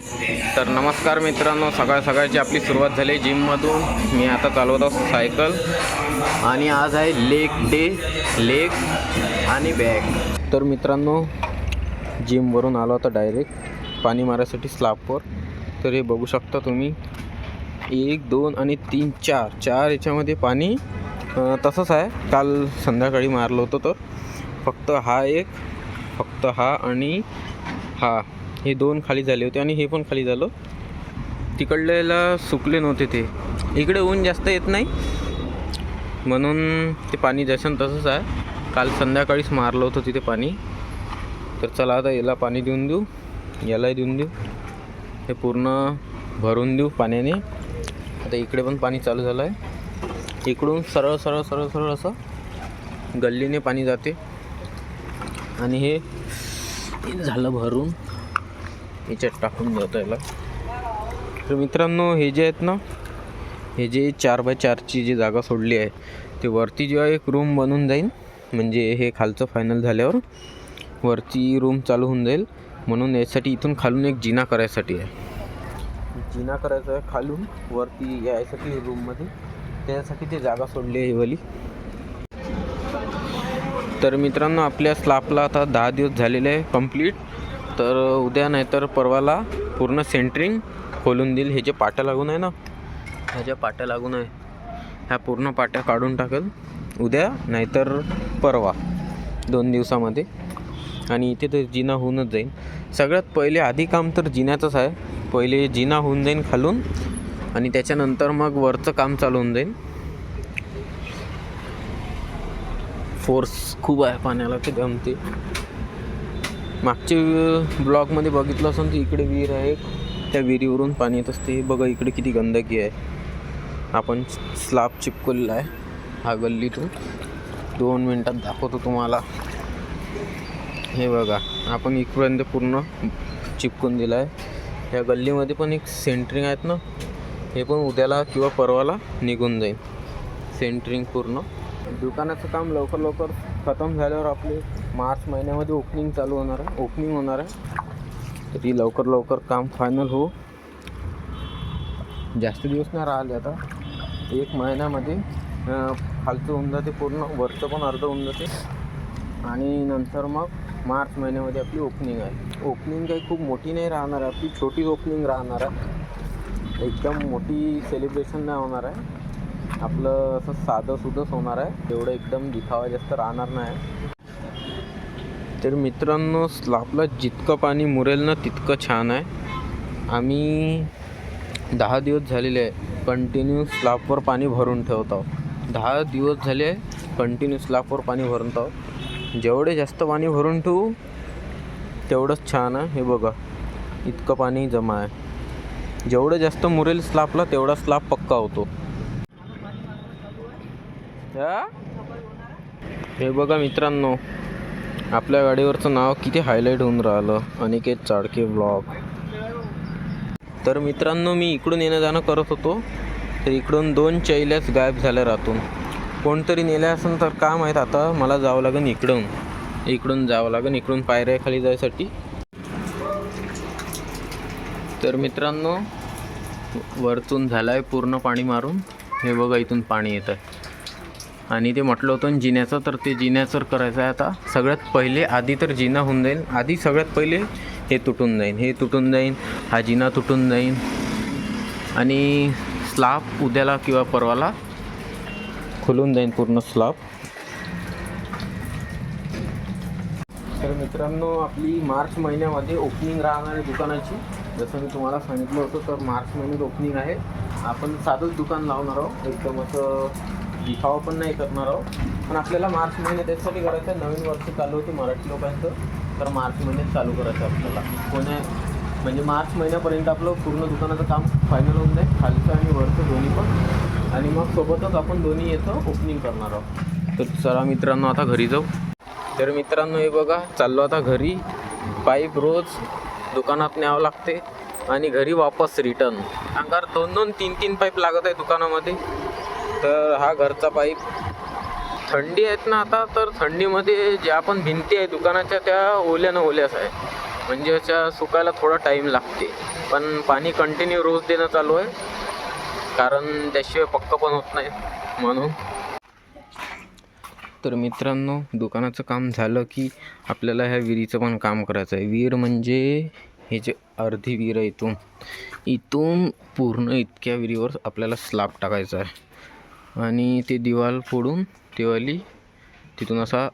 तर नमस्कार मित्रांनो, सकाळची आपली सुरुवात झाली जिममधून. मी आता चालवत असतो सायकल आणि आज आहे लेग आणि बॅक. तर मित्रांनो, जिमवरून आलो होता डायरेक्ट पाणी मारायसाठी स्लॅबवर. तर हे बघू शकता तुम्ही, 1 2 आणि 3 4 याच्यामध्ये पाणी तसंच आहे. काल संध्याकाळी मारलं होतं. तर फक्त हा आणि हा, हे 2 खाली झाले होते आणि हे पण खाली झालं. तिकडल्याला सुकले नव्हते ते. इकडे ऊन जास्त येत नाही म्हणून ते पाणी जसं तसंच आहे. काल संध्याकाळीच मारलं होतं तिथे पाणी. तर चला आता याला पाणी देऊन देऊ, यालाही देऊन देऊ, हे पूर्ण भरून देऊ पाण्याने. आता इकडे पण पाणी चालू झालं आहे. इकडून सरळ असं गल्लीने पाणी जाते आणि हे झालं भरून, याच्यात टाकून जातं याला. तर मित्रांनो, हे जे आहेत ना, हे जे 4x4ची जी जागा सोडली आहे, ते वरती जेव्हा एक रूम बनून जाईल, म्हणजे हे खालचं फायनल झाल्यावर वरती रूम चालू होऊन जाईल. म्हणून यासाठी इथून खालून एक जिना करायसाठी आहे. जिना करायचा आहे खालून वरती यायसाठी रूममध्ये. त्यासाठी ते जागा सोडली आहे वाली. तर मित्रांनो, आपल्या स्लॅबला आता 10 दिवस झालेले आहे कंप्लीट. तर उद्या नाहीतर परवाला पूर्ण सेंटरिंग खोलून देईल. हे जे पाट्या लागून आहे ना, ह्या ज्या पाट्या लागून आहे, ह्या पूर्ण पाट्या काढून टाकेल उद्या नाहीतर परवा, 2 दिवसामध्ये. आणि इथे तर जिना होऊनच जाईल. सगळ्यात पहिले आधी काम तर जिन्याचंच आहे. पहिले जिना होऊन जाईल खालून आणि त्याच्यानंतर मग वरचं काम चालू होऊन जाईल. फोर्स खूप आहे पाण्याला, ते जमते. मागच्या ब्लॉगमध्ये बघितलं असेल तर इकडे विहीर आहे, त्या विहिरीवरून पाणी येत असते. बघा इकडे किती गंदगी आहे. आपण स्लॅब चिपकवलेला आहे हा गल्लीतून. 2 मिनटात दाखवतो तुम्हाला. हे बघा, आपण इकडपर्यंत पूर्ण चिपकून दिलं आहे. या गल्लीमध्ये पण एक सेंटरिंग आहेत ना, हे पण उद्याला किंवा परवाला निघून जाईल सेंटरिंग पूर्ण. दुकानाचं काम लवकर खतम झाल्यावर आपले मार्च महिन्यामध्ये ओपनिंग होणार आहे. तरी लवकर काम फायनल हो. जास्त दिवस नाही राहिले. आता 1 महिन्यामध्ये खालचं होऊन जाते पूर्ण, वरचं पण अर्ध होऊन जाते. आणि नंतर मग मार्च महिन्यामध्ये आपली ओपनिंग आहे. ओपनिंग काही खूप मोठी नाही राहणार आहे, आपली छोटी ओपनिंग राहणार आहे. एकदम मोठी सेलिब्रेशन नाही होणार आहे, आपलं असं साधंसुधंच होणार आहे. तेवढं एकदम दिखावा जास्त राहणार नाही. तर मित्रांनो, स्लॅबला जितकं पाणी मुरेल ना तितकं छान आहे. आम्ही 10 दिवस झालेले आहे कंटिन्यू स्लॅबवर पाणी भरून ठेवत आहोत. 10 दिवस झाले कंटिन्यू स्लॅबवर पाणी भरून आहोत. जेवढे जास्त पाणी भरून ठेवू तेवढंच छान आहे. हे बघा, इतकं पाणी जमा आहे. जेवढं जास्त मुरेल स्लॅबला तेवढा स्लॅब पक्का होतो. हे बघा मित्रांनो, आपल्या गाडीवरचं नाव किती हायलाईट होऊन राहिलं, अनिकेत चाडके ब्लॉग. तर मित्रांनो, मी इकडून येणं जाणं करत होतो, तर इकडून 2 चैल्याच गायब झाल्या राहतून. कोणतरी नेल्या असेल तर काय माहीत. आता मला जावं लागेल इकडून जावं लागेल, इकडून पायऱ्या खाली जायसाठी. तर मित्रांनो, वरतून झालं आहे पूर्ण पाणी मारून. हे बघा, इथून पाणी येत आहे. आणि ते म्हटलं होतं जिन्याचं, तर ते जिन्याचं करायचं आहे आता. सगळ्यात पहिले आधी तर जिना होऊन जाईल. आधी सगळ्यात पहिले हे तुटून जाईल, हा जिना तुटून जाईल आणि स्लॅब उद्याला किंवा परवाला खुलून जाईल पूर्ण स्लॅब. तर मित्रांनो, आपली मार्च महिन्यामध्ये ओपनिंग राहणार आहे दुकानाची. जसं मी तुम्हाला सांगितलं होतं, तर मार्च महिन्यात ओपनिंग आहे. आपण साधंच दुकान लावणार आहोत, एकदम असं दिखावा पण नाही करणार आहोत. पण आपल्याला मार्च महिन्यात त्यासाठी करायचं आहे. नवीन वर्ष चालू होते मराठी लोकांचं, तर मार्च महिन्यात चालू करायचं आपल्याला. म्हणजे मार्च महिन्यापर्यंत आपलं पूर्ण दुकानाचं काम फायनल होऊन जाईल, खालचं आणि वरचं दोन्ही पण. आणि मग सोबतच आपण दोन्ही याचं ओपनिंग करणार आहोत. तर चला मित्रांनो, आता घरी जाऊ. तर मित्रांनो, हे बघा, चाललो आता घरी. पाईप रोज दुकानात न्यावं लागते आणि घरी वापस रिटर्न. अंगार 2-2, 3-3 पाईप लागत आहे दुकानामध्ये. तर हा घरचा पाईप. थंडी आहेत ना आता, तर थंडीमध्ये ज्या आपण भिंती आहे दुकानाच्या त्या ओल्याच आहे, म्हणजे अशा सुकायला थोडा टाईम लागते. पण पाणी कंटिन्यू रोज देणं चालू आहे, कारण त्याशिवाय पक्क पण होत नाही म्हणून. तर मित्रांनो, दुकानाचं काम झालं की आपल्याला ह्या विहिरीचं पण काम करायचं आहे. विहीर म्हणजे हे जे अर्धी विहीर आहे, इथून पूर्ण इतक्या विहिरीवर आपल्याला स्लॅब टाकायचा आहे आणि ते दिवाल फोडून तिथून असा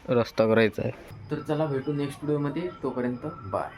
रस्ता करायचा आहे. तर चला भेटू नेक्स्ट व्हिडिओमध्ये. तोपर्यंत बाय.